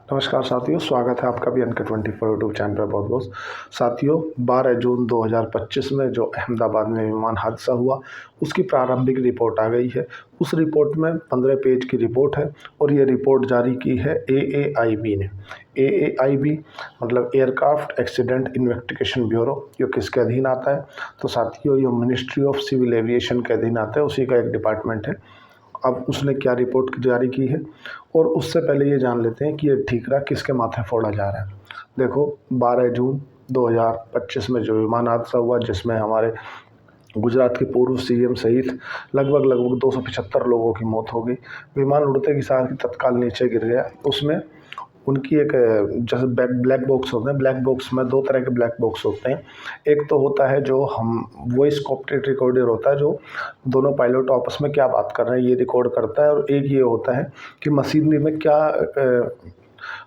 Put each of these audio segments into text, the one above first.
नमस्कार साथियों, स्वागत है आपका भी NK24 यूट्यूब चैनल पर बहुत बहुत। साथियों, 12 जून 2025 में जो अहमदाबाद में विमान हादसा हुआ उसकी प्रारंभिक रिपोर्ट आ गई है। उस रिपोर्ट में 15 पेज की रिपोर्ट है और ये रिपोर्ट जारी की है AAIB ने। AAIB मतलब एयरक्राफ्ट एक्सीडेंट इन्वेस्टिगेशन ब्यूरो। ये किसके अधीन आता है? तो साथियों, ये मिनिस्ट्री ऑफ सिविल एविएशन के अधीन आता है, उसी का एक डिपार्टमेंट है। अब उसने क्या रिपोर्ट जारी की है, और उससे पहले ये जान लेते हैं कि ये ठीकरा किसके माथे फोड़ा जा रहा है। देखो, 12 जून 2025 में जो विमान हादसा हुआ जिसमें हमारे गुजरात के पूर्व CM सहित लगभग 275 लोगों की मौत हो गई। विमान उड़ते के साथ ही तत्काल नीचे गिर गया। उसमें उनकी एक जैसे ब्लैक बॉक्स होते हैं, ब्लैक बॉक्स में दो तरह के ब्लैक बॉक्स होते हैं। एक तो होता है जो हम वॉइस कॉकपिट रिकॉर्डर होता है, जो दोनों पायलट आपस में क्या बात कर रहे हैं ये रिकॉर्ड करता है, और एक ये होता है कि मशीनरी में क्या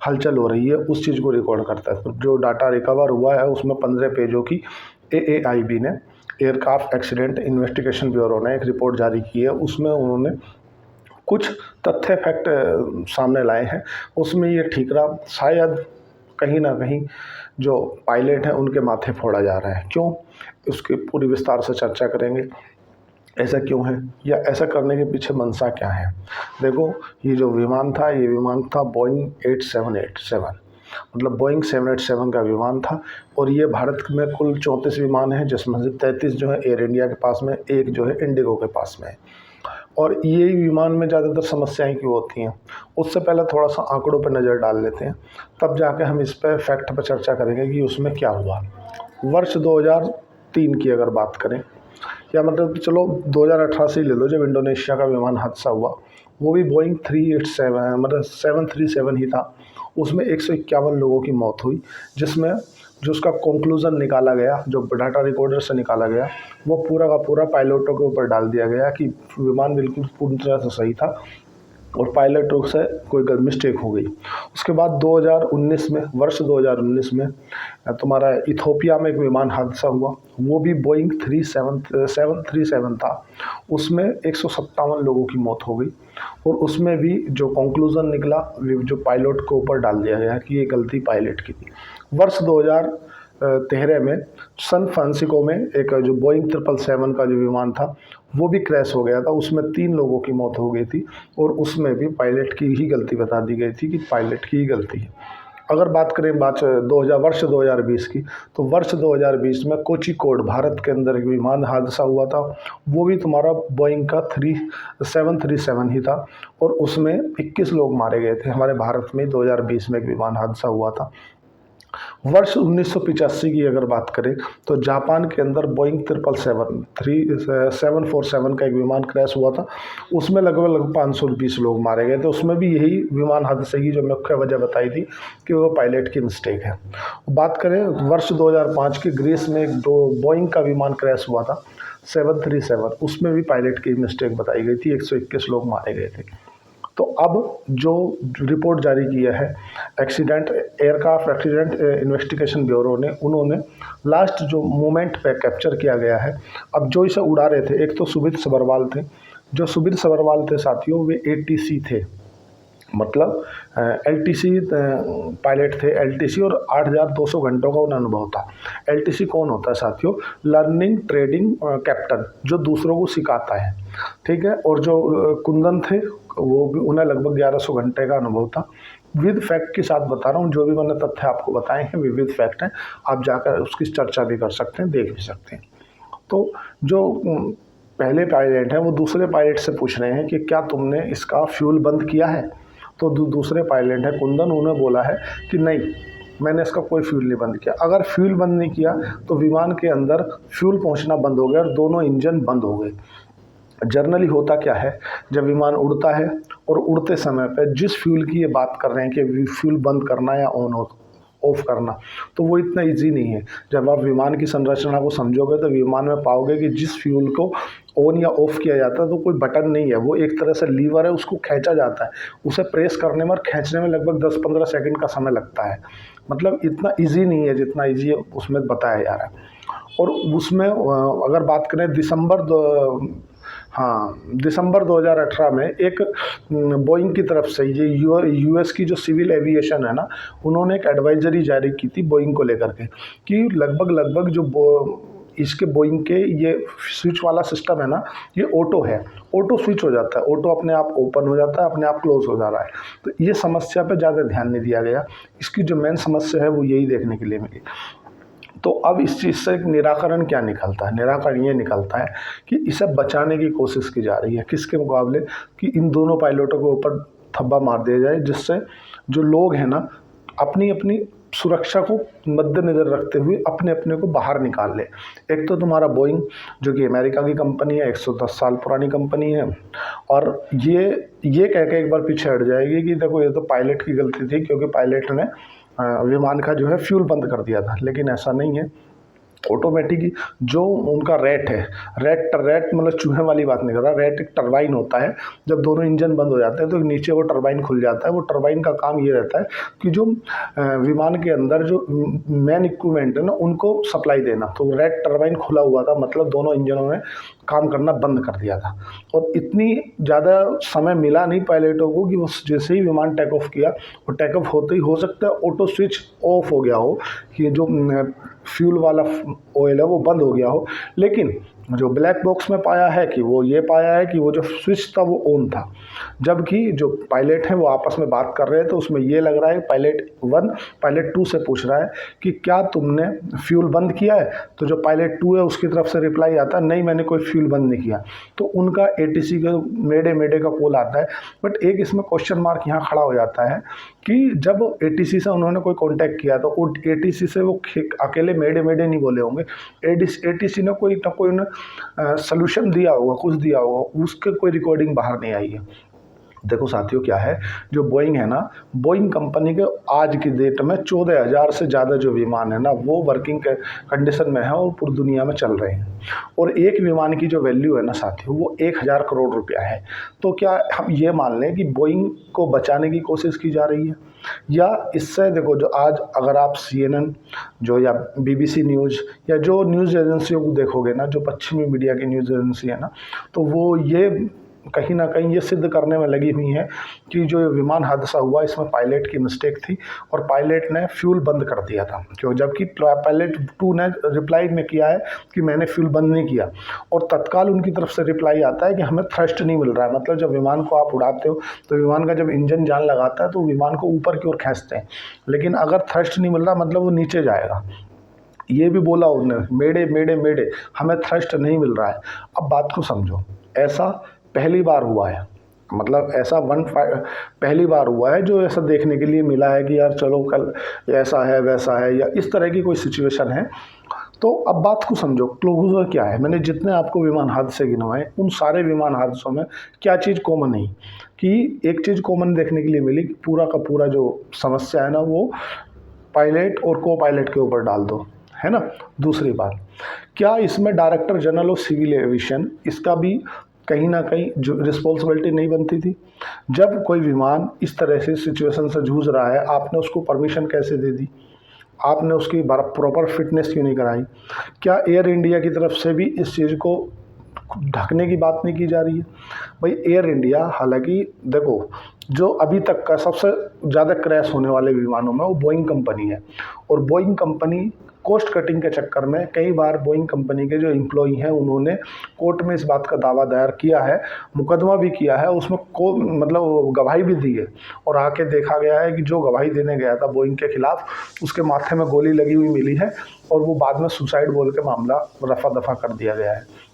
हलचल हो रही है उस चीज़ को रिकॉर्ड करता है। तो जो डाटा रिकवर हुआ है उसमें 15 पेजों की AAIB ने, एयरक्राफ्ट एक्सीडेंट इन्वेस्टिगेशन ब्यूरो ने एक रिपोर्ट जारी की है। उसमें उन्होंने कुछ तथ्य फैक्ट सामने लाए हैं। उसमें ये ठीकरा शायद कहीं ना कहीं जो पायलट हैं उनके माथे फोड़ा जा रहा है। क्यों, उसकी पूरी विस्तार से चर्चा करेंगे। ऐसा क्यों है या ऐसा करने के पीछे मंशा क्या है। देखो, ये जो विमान था, ये विमान था बोइंग 8787, मतलब बोइंग 787 का विमान था। और ये भारत में कुल 34 विमान हैं, जिसमें से 33 जो है एयर इंडिया के पास में, एक जो है इंडिगो के पास में है। और ये विमान में ज़्यादातर समस्याएं क्यों होती हैं, उससे पहले थोड़ा सा आंकड़ों पर नज़र डाल लेते हैं, तब जाके हम इस पर फैक्ट पर चर्चा करेंगे कि उसमें क्या हुआ। वर्ष 2003 की अगर बात करें, या मतलब चलो 2018 से ही ले लो, जब इंडोनेशिया का विमान हादसा हुआ, वो भी बोइंग 387 मतलब 737 ही था। उसमें 151 लोगों की मौत हुई, जिसमें जो उसका कंक्लूज़न निकाला गया, जो डाटा रिकॉर्डर से निकाला गया, वो पूरा का पूरा पायलटों के ऊपर डाल दिया गया कि विमान बिल्कुल पूरी तरह से सही था और पायलटों से कोई मिस्टेक हो गई। उसके बाद 2019 में, वर्ष 2019 में तुम्हारा इथोपिया में एक विमान हादसा हुआ। वो भी बोइंग 737 था। उसमें 157 लोगों की मौत हो गई, और उसमें भी जो कंक्लूज़न निकला जो पायलट को ऊपर डाल दिया गया कि ये गलती पायलट की थी। वर्ष 2013 में सन फ्रांसिस्को में एक जो बोइंग 777 का जो विमान था वो भी क्रैश हो गया था। उसमें 3 लोगों की मौत हो गई थी, और उसमें भी पायलट की ही गलती बता दी गई थी कि पायलट की ही गलती है। अगर बात करें वर्ष 2020 की, तो वर्ष 2020 में कोझिकोड, भारत के अंदर एक विमान हादसा हुआ था। वो भी तुम्हारा बोइंग का 737 ही था, और उसमें 21 लोग मारे गए थे। हमारे भारत में 2020 में एक विमान हादसा हुआ था। वर्ष 1985 की अगर बात करें, तो जापान के अंदर बोइंग 747 का एक विमान क्रैश हुआ था। उसमें लगभग 520 लोग मारे गए थे। उसमें भी यही विमान हादसे की जो मुख्य वजह बताई थी कि वो पायलट की मिस्टेक है। बात करें वर्ष 2005 की, ग्रीस में एक बोइंग का विमान क्रैश हुआ था 737, उसमें भी पायलट की मिस्टेक बताई गई थी, 121 लोग मारे गए थे। तो अब जो रिपोर्ट जारी किया है एयरक्राफ्ट एक्सीडेंट इन्वेस्टिगेशन ब्यूरो ने, उन्होंने लास्ट जो मोमेंट पे कैप्चर किया गया है। अब जो इसे उड़ा रहे थे, एक तो सुबित सभरवाल थे। जो सुबित सभरवाल थे साथियों, वे ATC थे, मतलब LTC पायलट थे। LTC और 8200 घंटों का उन्हें अनुभव था। LTC कौन होता है साथियों? लर्निंग ट्रेडिंग कैप्टन, जो दूसरों को सिखाता है, ठीक है। और जो कुंदन थे, वो भी, उन्हें लगभग 1100 घंटे का अनुभव था। विद फैक्ट के साथ बता रहा हूँ, जो भी मैंने तथ्य आपको बताए हैं वे विद फैक्ट हैं। आप जाकर उसकी चर्चा भी कर सकते हैं, देख भी सकते हैं। तो जो पहले पायलट हैं वो दूसरे पायलट से पूछ रहे हैं कि क्या तुमने इसका फ्यूल बंद किया है? तो दूसरे पायलट है कुंदन, उन्हें बोला है कि नहीं, मैंने इसका कोई फ्यूल नहीं बंद किया। अगर फ्यूल बंद नहीं किया तो विमान के अंदर फ्यूल पहुंचना बंद हो गया और दोनों इंजन बंद हो गए। जनरली होता क्या है, जब विमान उड़ता है और उड़ते समय पे जिस फ्यूल की ये बात कर रहे हैं कि फ्यूल बंद करना या ऑफ करना, तो वो इतना इजी नहीं है। जब आप विमान की संरचना को समझोगे तो विमान में पाओगे कि जिस फ्यूल को ऑन या ऑफ किया जाता है तो कोई बटन नहीं है, वो एक तरह से लीवर है, उसको खींचा जाता है। उसे प्रेस करने में और खींचने में लगभग 10-15 सेकंड का समय लगता है। मतलब इतना इजी नहीं है जितना इजी उसमें बताया जा रहा है। और उसमें अगर बात करें दिसंबर हाँ, दिसंबर 2018 में एक बोइंग की तरफ से ये यूएस की जो सिविल एविएशन है ना, उन्होंने एक एडवाइजरी जारी की थी बोइंग को लेकर के कि लगभग जो इसके बोइंग के ये स्विच वाला सिस्टम है ना, ये ऑटो है, ऑटो स्विच हो जाता है, ऑटो अपने आप ओपन हो जाता है, अपने आप क्लोज हो जा रहा है। तो ये समस्या पे ज़्यादा ध्यान नहीं दिया गया। इसकी जो मेन समस्या है वो यही देखने के लिए मिली। तो अब इस चीज़ से एक निराकरण क्या निकलता है? निराकरण ये निकलता है कि इसे बचाने की कोशिश की जा रही है। किसके मुकाबले? कि इन दोनों पायलटों के ऊपर थप्पा मार दिया जाए, जिससे जो लोग हैं ना, अपनी अपनी सुरक्षा को मद्देनज़र रखते हुए अपने अपने को बाहर निकाल ले। एक तो तुम्हारा बोइंग, जो कि अमेरिका की कंपनी है, 110 साल पुरानी कंपनी है, और ये कह के एक बार पीछे हट जाएगी कि देखो ये तो पायलट की गलती थी, क्योंकि पायलट ने विमान का जो है फ्यूल बंद कर दिया था। लेकिन ऐसा नहीं है। ऑटोमेटिक जो उनका रेट है, रेट मतलब चूहे वाली बात नहीं कर रहा, रेट एक टरबाइन होता है। जब दोनों इंजन बंद हो जाते हैं तो नीचे वो टरबाइन खुल जाता है। वो टरबाइन का काम ये रहता है कि जो विमान के अंदर जो मेन इक्विपमेंट है ना, उनको सप्लाई देना। तो रेट टरबाइन खुला हुआ था, मतलब दोनों इंजनों ने काम करना बंद कर दिया था। और इतनी ज़्यादा समय मिला नहीं पायलटों को कि वो जैसे ही विमान टेक ऑफ किया, और टेक ऑफ होते ही हो सकता है ऑटो स्विच ऑफ हो गया हो, कि जो फ्यूल वाला ऑयल है वो बंद हो गया हो। लेकिन जो ब्लैक बॉक्स में पाया है कि वो ये पाया है कि वो जो स्विच था वो ऑन था। जबकि जो पायलट हैं वो आपस में बात कर रहे थे, तो उसमें ये लग रहा है पायलट 1 पायलट 2 से पूछ रहा है कि क्या तुमने फ्यूल बंद किया है? तो जो पायलट 2 है उसकी तरफ से रिप्लाई आता है, नहीं मैंने कोई फ्यूल बंद नहीं किया। तो उनका एटीसी का मेडे का कॉल आता है। बट एक इसमें क्वेश्चन मार्क यहाँ खड़ा हो जाता है कि जब एटीसी से उन्होंने कोई कांटेक्ट किया तो एटीसी से वो अकेले मेडे नहीं बोले होंगे। एटीसी ने कोई सलूशन दिया होगा, कुछ दिया होगा, उसके कोई रिकॉर्डिंग बाहर नहीं आई है। देखो साथियों, क्या है, जो बोइंग है ना, बोइंग कंपनी के आज की डेट में 14,000 से ज़्यादा जो विमान है ना, वो वर्किंग कंडीशन में है और पूरी दुनिया में चल रहे हैं। और एक विमान की जो वैल्यू है ना साथियों, वो 1,000 करोड़ रुपया है। तो क्या हम ये मान लें कि बोइंग को बचाने की कोशिश की जा रही है, या इससे देखो, जो आज अगर आप CNN जो या BBC न्यूज़ या जो न्यूज़ एजेंसियों को देखोगे ना, जो पश्चिमी मीडिया की न्यूज़ एजेंसी है ना, तो वो ये कहीं ना कहीं ये सिद्ध करने में लगी हुई है कि जो विमान हादसा हुआ इसमें पायलट की मिस्टेक थी और पायलट ने फ्यूल बंद कर दिया था। क्यों? जबकि पायलट 2 ने रिप्लाई में किया है कि मैंने फ्यूल बंद नहीं किया, और तत्काल उनकी तरफ से रिप्लाई आता है कि हमें थ्रस्ट नहीं मिल रहा है। मतलब जब विमान को आप उड़ाते हो तो विमान का जब इंजन जान लगाता है तो विमान को ऊपर की ओर खींचते हैं, लेकिन अगर थ्रस्ट नहीं मिल रहा मतलब वो नीचे जाएगा। ये भी बोला उन्होंने, मेडे हमें थ्रस्ट नहीं मिल रहा है। अब बात को समझो, ऐसा पहली बार हुआ है, मतलब ऐसा पहली बार हुआ है जो ऐसा देखने के लिए मिला है कि यार चलो कल ऐसा है वैसा है, या इस तरह की कोई सिचुएशन है। तो अब बात को समझो, क्लोजर क्या है। मैंने जितने आपको विमान हादसे गिनवाए, उन सारे विमान हादसों में क्या चीज़ कॉमन नहीं, कि एक चीज़ कॉमन देखने के लिए मिली कि पूरा का पूरा जो समस्या है ना, वो पायलट और को पायलट के ऊपर डाल दो, है ना। दूसरी बात, क्या इसमें director general of civil aviation, इसका भी कहीं ना कहीं जो रिस्पॉन्सिबिलिटी नहीं बनती थी? जब कोई विमान इस तरह से सिचुएशन से जूझ रहा है, आपने उसको परमिशन कैसे दे दी? आपने उसकी प्रॉपर फिटनेस क्यों नहीं कराई? क्या एयर इंडिया की तरफ से भी इस चीज़ को ढकने की बात नहीं की जा रही है? भाई एयर इंडिया, हालांकि देखो, जो अभी तक का सबसे ज़्यादा क्रैश होने वाले विमानों में वो बोइंग कंपनी है, और बोइंग कंपनी कॉस्ट कटिंग के चक्कर में कई बार बोइंग कंपनी के जो एम्प्लॉई हैं उन्होंने कोर्ट में इस बात का दावा दायर किया है, मुकदमा भी किया है, उसमें मतलब गवाही भी दी है, और आके देखा गया है कि जो गवाही देने गया था बोइंग के खिलाफ, उसके माथे में गोली लगी हुई मिली है, और वो बाद में सुसाइड बोल के मामला रफा दफा कर दिया गया है।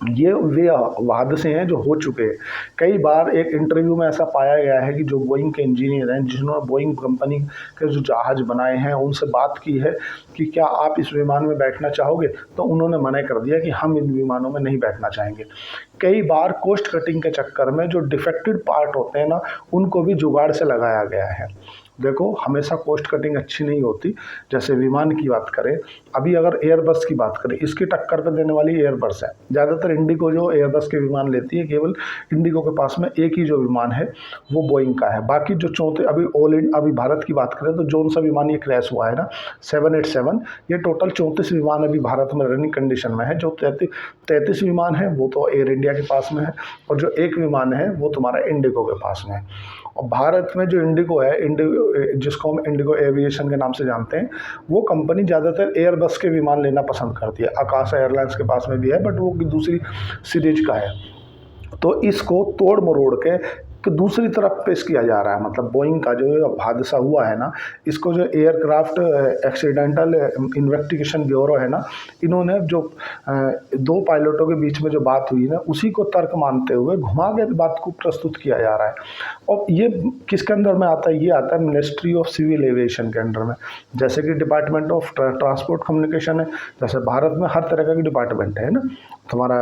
ये वे हादसे हैं जो हो चुके हैं। कई बार एक इंटरव्यू में ऐसा पाया गया है कि जो बोइंग के इंजीनियर हैं, जिन्होंने बोइंग कंपनी के जो जहाज़ बनाए हैं, उनसे बात की है कि क्या आप इस विमान में बैठना चाहोगे, तो उन्होंने मना कर दिया कि हम इन विमानों में नहीं बैठना चाहेंगे। कई बार कॉस्ट कटिंग के चक्कर में जो डिफेक्टेड पार्ट होते हैं ना, उनको भी जुगाड़ से लगाया गया है। देखो हमेशा कॉस्ट कटिंग अच्छी नहीं होती। जैसे विमान की बात करें, अभी अगर एयरबस की बात करें, इसकी टक्कर पे देने वाली एयरबस है। ज़्यादातर इंडिगो जो एयरबस के विमान लेती है, केवल इंडिगो के पास में एक ही जो विमान है वो बोइंग का है। बाकी जो चौथे अभी भारत की बात करें तो जोन सा विमान ये क्रैश हुआ है ना 787, ये टोटल 34 विमान अभी भारत में रनिंग कंडीशन में है। जो 33 विमान है वो तो एयर इंडिया के पास में है, और जो एक विमान है वो तुम्हारा इंडिगो के पास में है। और भारत में जो इंडिगो है, जिसको हम इंडिगो एविएशन के नाम से जानते हैं, वो कंपनी ज़्यादातर एयरबस के विमान लेना पसंद करती है। आकाश एयरलाइंस के पास में भी है, बट वो दूसरी सीरीज का है। तो इसको तोड़ मरोड़ के तो दूसरी तरफ पेश किया जा रहा है। मतलब बोइंग का जो हादसा हुआ है ना, इसको जो एयरक्राफ्ट एक्सीडेंटल इन्वेस्टिगेशन ब्यूरो है ना, इन्होंने जो दो पायलटों के बीच में जो बात हुई ना, उसी को तर्क मानते हुए घुमा के बात को प्रस्तुत किया जा रहा है। और ये किसके अंदर में आता है? ये आता है मिनिस्ट्री ऑफ सिविल एविएशन के अंडर में। जैसे कि डिपार्टमेंट ऑफ ट्रांसपोर्ट कम्युनिकेशन है, जैसे भारत में हर तरह का डिपार्टमेंट है ना, तुम्हारा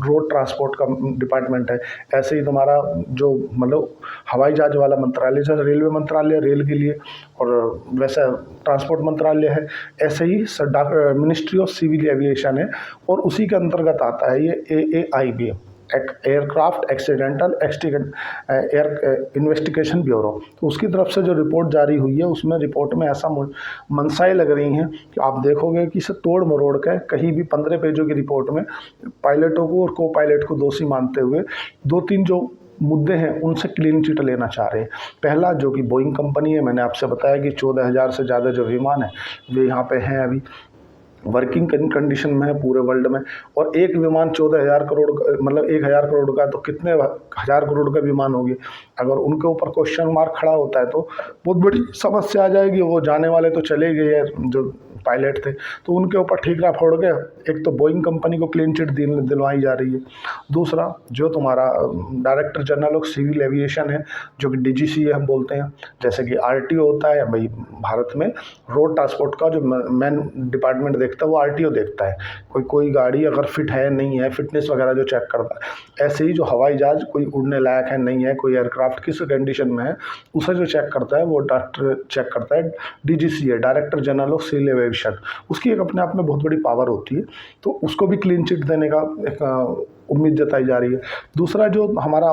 रोड ट्रांसपोर्ट का डिपार्टमेंट है, ऐसे ही तुम्हारा जो मतलब हवाई जहाज वाला मंत्रालय, जैसे रेलवे मंत्रालय रेल के लिए, और वैसा ट्रांसपोर्ट मंत्रालय है, ऐसे ही मिनिस्ट्री ऑफ सिविल एविएशन है, और उसी के अंतर्गत आता है ये AAIB, aircraft accidental air investigation bureau. तो उसकी तरफ से जो रिपोर्ट जारी हुई है, उसमें रिपोर्ट में ऐसा मंसाएं लग रही हैं कि आप देखोगे कि इसे तोड़ मरोड़ के कहीं भी 15 पेजों की रिपोर्ट में पायलटों को और को पायलट को दोषी मानते हुए 2-3 जो मुद्दे हैं उनसे क्लीन चिट लेना चाह रहे हैं। पहला जो कि बोइंग कंपनी है, मैंने आपसे बताया कि 14,000 से ज़्यादा जो विमान है वे यहाँ पे हैं, अभी वर्किंग कंडीशन में है पूरे वर्ल्ड में। और एक विमान 14,000 करोड़ मतलब 1,000 करोड़ का, तो कितने हज़ार करोड़ का विमान होगी। अगर उनके ऊपर क्वेश्चन मार्क खड़ा होता है तो बहुत बड़ी समस्या आ जाएगी। वो जाने वाले तो चले गए जो पायलट थे, तो उनके ऊपर ठीकरा फोड़ के एक तो बोइंग कंपनी को क्लीन चिट दिलवाई जा रही है। दूसरा जो तुम्हारा director general of civil aviation है, जो कि DGCA हम बोलते हैं, जैसे कि RTO होता है भाई भारत में, रोड ट्रांसपोर्ट का जो मेन डिपार्टमेंट देखता है वो RTO देखता है। कोई गाड़ी अगर फिट है नहीं है, फिटनेस वगैरह जो चेक करता है। ऐसे ही जो हवाई जहाज कोई उड़ने लायक है नहीं है, कोई एयरक्राफ्ट किस कंडीशन में है, उसे जो चेक करता है वो डॉक्टर चेक करता है DGCA, director general of civil aviation. उसकी एक अपने आप में बहुत बड़ी पावर होती है, तो उसको भी क्लीन चिट देने का एक उम्मीद जताई जा रही है। दूसरा जो हमारा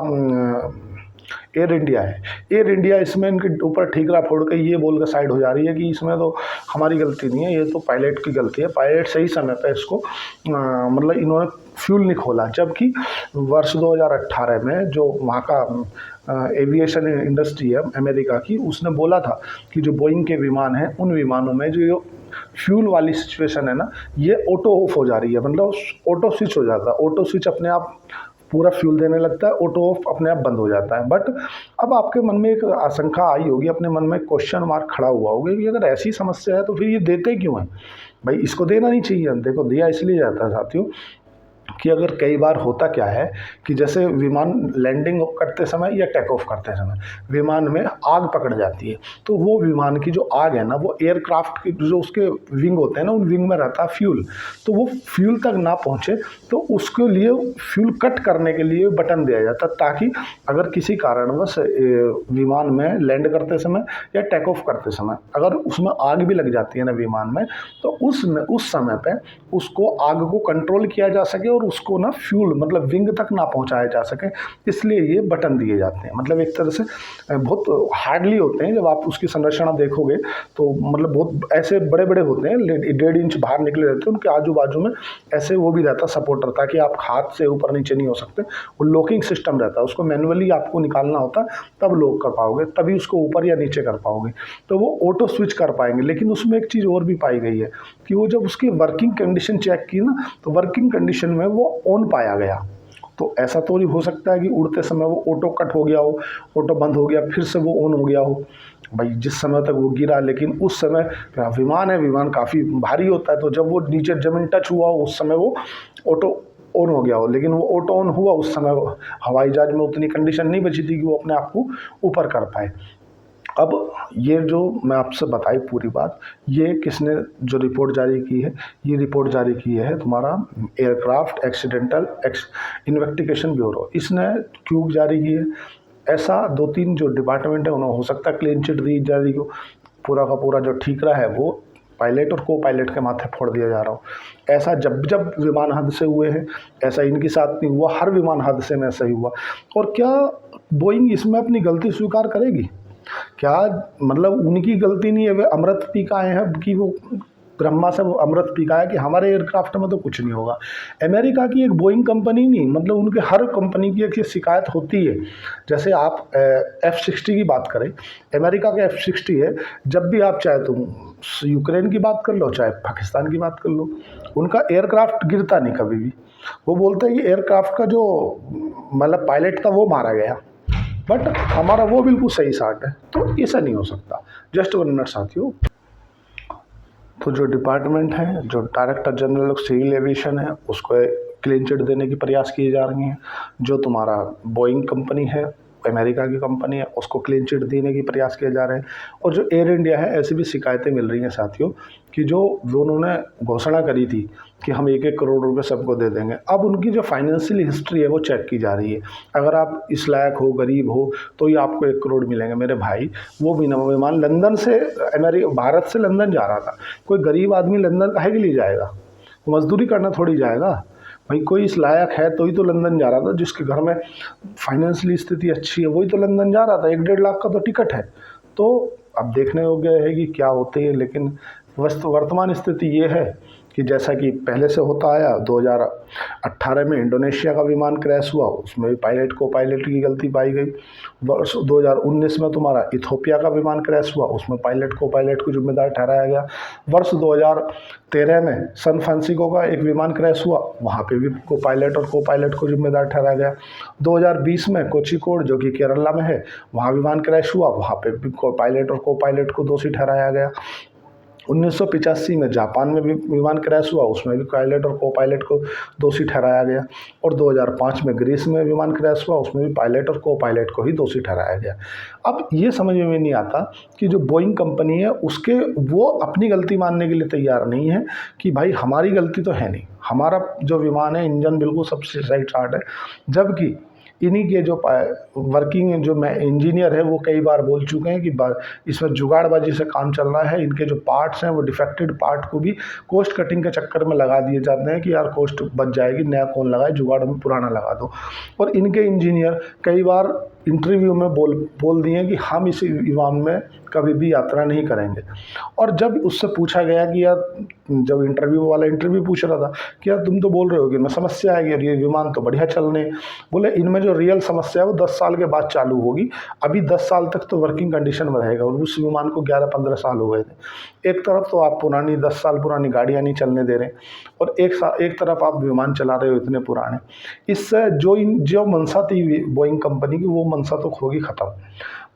एयर इंडिया है, एयर इंडिया इसमें इनके ऊपर ठीकरा फोड़ के ये बोल के साइड हो जा रही है कि इसमें तो हमारी गलती नहीं है, ये तो पायलट की गलती है। पायलट सही समय पर इसको मतलब इन्होंने फ्यूल नहीं खोला। जबकि वर्ष 2018 में जो वहाँ का एविएशन इंडस्ट्री है अमेरिका की, उसने बोला था कि जो बोइंग के विमान हैं उन विमानों में जो फ्यूल वाली सिचुएशन है ना, ये ऑटो ऑफ हो जा रही है। मतलब ऑटो स्विच हो जाता है, ऑटो स्विच अपने आप पूरा फ्यूल देने लगता है, ऑटो ऑफ अपने आप बंद हो जाता है। बट अब आपके मन में एक आशंका आई होगी, अपने मन में क्वेश्चन मार्क खड़ा हुआ होगा कि अगर ऐसी समस्या है तो फिर ये देते क्यों हैं भाई? इसको देना नहीं चाहिए। देखो दिया इसलिए जाता है साथियों कि अगर कई बार होता क्या है कि जैसे विमान लैंडिंग करते समय या टेक ऑफ करते समय विमान में आग पकड़ जाती है, तो वो विमान की जो आग है ना, वो एयरक्राफ्ट की जो उसके विंग होते हैं ना, उन विंग में रहता है फ्यूल। तो वो फ्यूल तक ना पहुँचे तो उसके लिए फ्यूल कट करने के लिए बटन दिया जाता है, ताकि अगर किसी कारणवश विमान में लैंड करते समय या टेक ऑफ करते समय अगर उसमें आग भी लग जाती है ना विमान में, तो उस समय पे उसको आग को कंट्रोल किया जा सके और उसको ना फ्यूल मतलब विंग तक ना पहुंचाया जा सके, इसलिए ये बटन दिए जाते हैं। मतलब एक तरह से बहुत हार्डली होते हैं। जब आप उसकी संरचना देखोगे तो मतलब बहुत ऐसे बड़े बड़े होते हैं, 1.5 इंच बाहर निकले रहते हैं, उनके आजू बाजू में ऐसे वो भी रहता सपोर्टर, ताकि आप हाथ से ऊपर नीचे नहीं हो सकते। वो लॉकिंग सिस्टम रहता है, उसको मैनुअली आपको निकालना होता है, तब लॉक कर पाओगे, तभी उसको ऊपर या नीचे कर पाओगे, तो वो ऑटो स्विच कर पाएंगे। लेकिन उसमें एक चीज़ और भी पाई गई है कि वो जब उसकी वर्किंग कंडीशन चेक की ना, तो वर्किंग कंडीशन में वो ऑन पाया गया। तो ऐसा तो नहीं हो सकता है कि उड़ते समय वो ऑटो कट हो गया हो, ऑटो बंद हो गया, फिर से वो ऑन हो गया हो भाई जिस समय तक वो गिरा। लेकिन उस समय विमान है, विमान काफ़ी भारी होता है, तो जब वो नीचे ज़मीन टच हुआ हो उस समय वो ऑटो ऑन हो गया हो। लेकिन वो ऑटो ऑन हुआ उस समय हवाई जहाज में उतनी कंडीशन नहीं बची थी कि वो अपने आप को ऊपर कर पाए। अब ये जो मैं आपसे बताई पूरी बात, ये किसने जो रिपोर्ट जारी की है, ये रिपोर्ट जारी की है तुम्हारा एयरक्राफ्ट एक्सीडेंटल इन्वेस्टिगेशन ब्यूरो। इसने क्यों जारी की है? ऐसा 2-3 जो डिपार्टमेंट है उन्हें हो सकता है क्लीन चिट दी जा रही हो, पूरा का पूरा जो ठीक रहा है वो पायलट और को पायलट के माथे फोड़ दिया जा रहा हो। ऐसा जब जब विमान हादसे हुए हैं, ऐसा इनके साथ नहीं हुआ, हर विमान हादसे में ऐसा ही हुआ। और क्या बोइंग इसमें अपनी गलती स्वीकार करेगी? क्या मतलब उनकी गलती नहीं है, वे अमृत पी के आए हैं कि वो ब्रह्मा से अमृत पी का है कि हमारे एयरक्राफ्ट में तो कुछ नहीं होगा। अमेरिका की एक बोइंग कंपनी नहीं, मतलब उनके हर कंपनी की एक शिकायत होती है। जैसे आप F-60 की बात करें, अमेरिका के F-60 है, जब भी आप चाहे तुम यूक्रेन की बात कर लो, चाहे पाकिस्तान की बात कर लो, उनका एयरक्राफ्ट गिरता नहीं कभी भी। वो बोलते हैं कि एयरक्राफ्ट का जो मतलब पायलट था वो मारा गया, बट हमारा वो बिल्कुल सही शाट है। तो ऐसा नहीं हो सकता। जस्ट 1 मिनट साथियों। तो जो डिपार्टमेंट है, जो director general of civil aviation है, उसको क्लीन चिट देने की प्रयास किए जा रही हैं। जो तुम्हारा बोइंग कंपनी है, अमेरिका की कंपनी है, उसको क्लीन चिट देने की प्रयास किए जा रहे हैं। और जो एयर इंडिया है, ऐसी भी शिकायतें मिल रही हैं साथियों कि जो उन्होंने घोषणा करी थी कि हम 1-1 करोड़ रुपए सबको दे देंगे, अब उनकी जो फाइनेंशियल हिस्ट्री है वो चेक की जा रही है। अगर आप इस लायक हो, गरीब हो, तो ही आपको 1 करोड़ मिलेंगे। मेरे भाई, वो विमान लंदन से भारत से लंदन जा रहा था। कोई गरीब आदमी लंदन काहे के लिए जाएगा? मजदूरी करना थोड़ी जाएगा भाई। कोई इस लायक है तो ही तो लंदन जा रहा था। जिसके घर में फाइनेंशियली स्थिति अच्छी है वही तो लंदन जा रहा था। 1-1.5 लाख का तो टिकट है। तो अब देखने योग्य है कि क्या होते हैं, लेकिन वर्तमान स्थिति ये है कि जैसा कि पहले से होता आया, 2018 में इंडोनेशिया का विमान क्रैश हुआ, उसमें भी पायलट को पायलट की गलती पाई गई। वर्ष 2019 में तुम्हारा इथोपिया का विमान क्रैश हुआ, उसमें पायलट को पायलट को जिम्मेदार ठहराया गया। वर्ष 2013 में सन फ्रांसिस्को का एक विमान क्रैश हुआ, वहाँ पे भी को पायलट और को पायलट को जिम्मेदार ठहराया गया। 2020 में कोझिकोड जो कि केरला में है, वहाँ विमान क्रैश हुआ, वहाँ पे भी को पायलट और को पायलट को दोषी ठहराया गया। 1985 में जापान में भी विमान क्रैश हुआ, उसमें भी पायलट और को पायलट को दोषी ठहराया गया। और 2005 में ग्रीस में विमान क्रैश हुआ, उसमें भी पायलट और को पायलट को ही दोषी ठहराया गया। अब ये समझ में नहीं आता कि जो बोइंग कंपनी है उसके वो अपनी गलती मानने के लिए तैयार नहीं है कि भाई हमारी गलती तो है नहीं, हमारा जो विमान है इंजन बिल्कुल सबसे सही स्टार्ट है। जबकि इन्हीं के जो वर्किंग जो मैं इंजीनियर है वो कई बार बोल चुके हैं कि इसमें जुगाड़बाजी से काम चल रहा है। इनके जो पार्ट्स हैं वो डिफेक्टेड पार्ट को भी कॉस्ट कटिंग के चक्कर में लगा दिए जाते हैं कि यार कॉस्ट बच जाएगी, नया कौन लगाए, जुगाड़ में पुराना लगा दो। और इनके इंजीनियर कई बार इंटरव्यू में बोल दिए कि हम इस विमान में कभी भी यात्रा नहीं करेंगे। और जब उससे पूछा गया कि यार, जब इंटरव्यू वाला इंटरव्यू पूछ रहा था कि यार तुम तो बोल रहे हो कि इनमें समस्या आएगी और ये विमान तो बढ़िया चल रहे हैं, बोले इनमें जो रियल समस्या है वो 10 साल के बाद चालू होगी, अभी 10 साल तक तो वर्किंग कंडीशन में रहेगा। और उस विमान को 11-15 साल हो गए थे। एक तरफ तो आप पुरानी 10 साल पुरानी गाड़ियाँ नहीं चलने दे रहे और एक तरफ आप विमान चला रहे हो इतने पुराने। इससे जो मंशा थी बोइंग कंपनी की, वो मंशा तो होगी ख़त्म।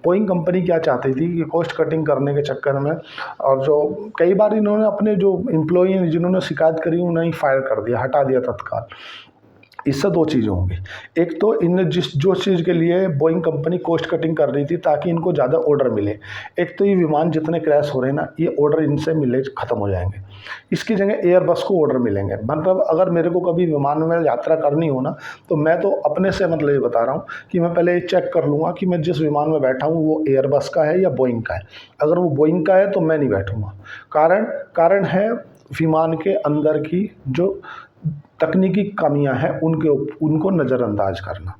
बोइंग कंपनी क्या चाहती थी कि कॉस्ट कटिंग करने के चक्कर में, और जो कई बार इन्होंने अपने जो एम्प्लॉई जिन्होंने शिकायत करी उन्हें ही फायर कर दिया, हटा दिया तत्काल। इससे 2 चीज़ें होंगी। एक तो इन जो चीज़ के लिए बोइंग कंपनी कॉस्ट कटिंग कर रही थी ताकि इनको ज़्यादा ऑर्डर मिले, एक तो ये विमान जितने क्रैश हो रहे हैं ना, ये ऑर्डर इनसे मिले ख़त्म हो जाएंगे। इसकी जगह एयरबस को ऑर्डर मिलेंगे। मतलब अगर मेरे को कभी विमान में यात्रा करनी हो ना, तो मैं तो अपने से मतलब ये बता रहा हूँ कि मैं पहले ये चेक कर लूँगा कि मैं जिस विमान में बैठा हूँ वो एयरबस का है या बोइंग का है। अगर वो बोइंग का है तो मैं नहीं बैठूँगा। कारण है विमान के अंदर की जो तकनीकी कमियां हैं उनको नज़रअंदाज करना।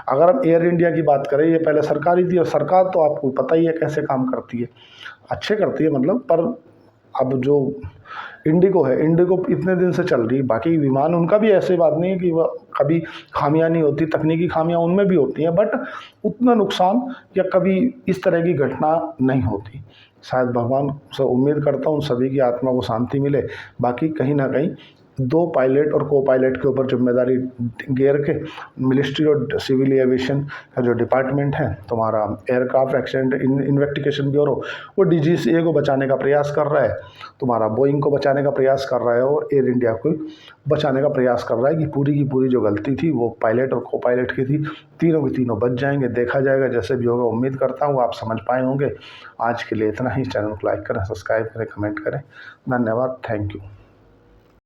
अगर हम एयर इंडिया की बात करें, ये पहले सरकारी थी और सरकार तो आपको पता ही है कैसे काम करती है, अच्छे करती है मतलब। पर अब जो इंडिगो है, इंडिगो इतने दिन से चल रही है, बाकी विमान उनका भी ऐसे बात नहीं है कि वह कभी खामियां नहीं होती, तकनीकी खामियां उनमें भी होती हैं, बट उतना नुकसान या कभी इस तरह की घटना नहीं होती। शायद भगवान से उम्मीद करता हूँ सभी की आत्मा को शांति मिले। बाकी कहीं ना कहीं 2 पायलट और को पायलट के ऊपर जिम्मेदारी घेर के मिनिस्ट्री ऑफ सिविल एविएशन का जो डिपार्टमेंट है तुम्हारा एयरक्राफ्ट एक्सीडेंट इन्वेस्टिगेशन ब्यूरो, वो DGCA को बचाने का प्रयास कर रहा है, तुम्हारा बोइंग को बचाने का प्रयास कर रहा है और एयर इंडिया को बचाने का प्रयास कर रहा है कि पूरी की पूरी जो गलती थी वो पायलट और को पायलट की थी। तीनों के तीनों बच जाएंगे। देखा जाएगा जैसे भी होगा। उम्मीद करता हूँ आप समझ पाए होंगे। आज के लिए इतना ही। चैनल को लाइक करें, सब्सक्राइब करें, कमेंट करें। धन्यवाद। Thank you.